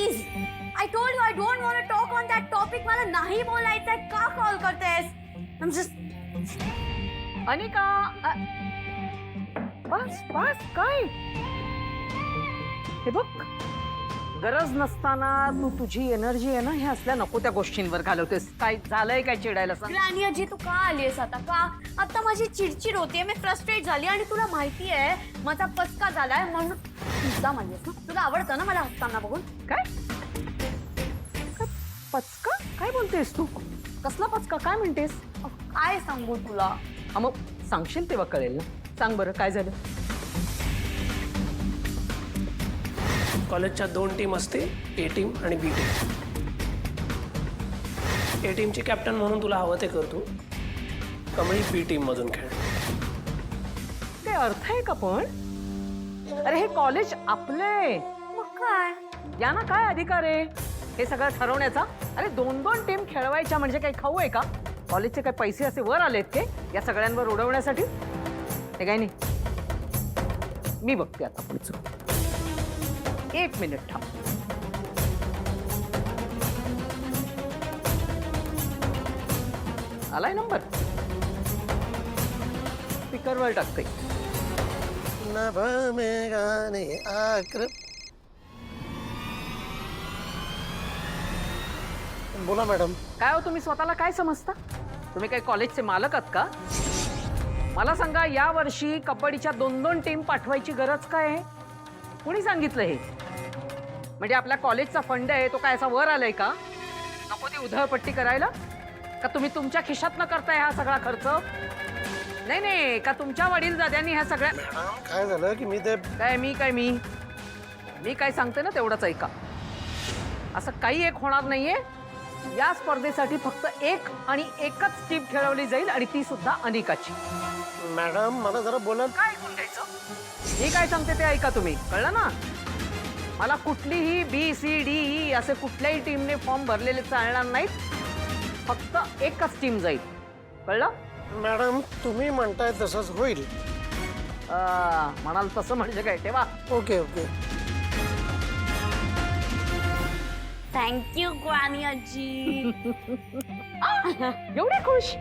Please. I told you I don't want to talk on that topic. मला नाही बोलायचंय. का कॉल करतेस? I'm just... अनिका बस बस काय हे बघ, गरज नसताना तू तुझी एनर्जी आहे ना ह्या असल्या नको त्या गोष्टींवर घालवतेस. काय झालंय काय चिडायला सांग. ग्रॅनी आजी तू का आलीयस आता? का आता माझी चिडचिड होतीये, मी फ्रस्ट्रेट झाली आणि तुला माहिती आहे माझा पचका झालाय म्हणून तुझा म्हणलीस ना. तुला आवडतं ना मला हसताना बघून? काय पचका? काय बोलतेस तू? कसला पचका? काय म्हणतेस? काय सांगू तुला? मग सांगशील तेव्हा कळेल ना. सांग बरं काय झालं. कॉलेजच्या 2 टीम असते, ए टीम आणि बी टीम. ए टीमची कॅप्टन म्हणून तुला हवं ते करतो. कमळी बी टीम मधून खेळ. काय अर्थ आहे का पण? अरे हे कॉलेज आपले. मग काय? या ना काय अधिकार आहे हे सगळं ठरवण्याचा? अरे 2-2 टीम खेळवायच्या म्हणजे काही खाऊ आहे का? कॉलेजचे काही पैसे असे वर आलेत के या सगळ्यांवर उडवण्यासाठी? ते काही नाही. मी बघते आता पुढचं. 1 मिनिट थांब. आलाय नंबर. स्पीकरवर टाकते. बोला मॅडम. काय हो तुम्ही स्वतःला काय समजता? तुम्ही काही कॉलेजचे मालक आहात का? मला सांगा, या वर्षी कबड्डीच्या 2-2 टीम पाठवायची गरज काय आहे? कोणी सांगितलं हे? म्हणजे आपल्या कॉलेजचा फंड आहे तो काय असा वर आलाय का? नको ती उधळपट्टी करायला? का तुम्ही तुमच्या खिशात न करताय हा सगळा खर्च? नाही नाही, का तुमच्या वडील दाद्यांनी ह्या सगळ्या... काय झालं की मी काय सांगते ना तेवढंच ऐका. असं काही एक होणार नाहीये. या स्पर्धेसाठी फक्त एक आणि एकच टीम खेळवली जाईल आणि ती सुद्धा अनिकाची. मॅडम मला जरा बोला. काय ऐकून घ्यायचं? मी काय सांगते ते ऐका तुम्ही. कळलं ना? मला कुठलीही BCDE असे कुठल्याही टीमने फॉर्म भरलेले चालणार नाहीत. फक्त एकच टीम जाईल. कळलं? मॅडम तुम्ही म्हणताय तसंच होईल. म्हणाल तसं म्हणजे काय? ठेवा. Okay okay. थँक्यू ग्रॅनी आजी. एवढे खुश.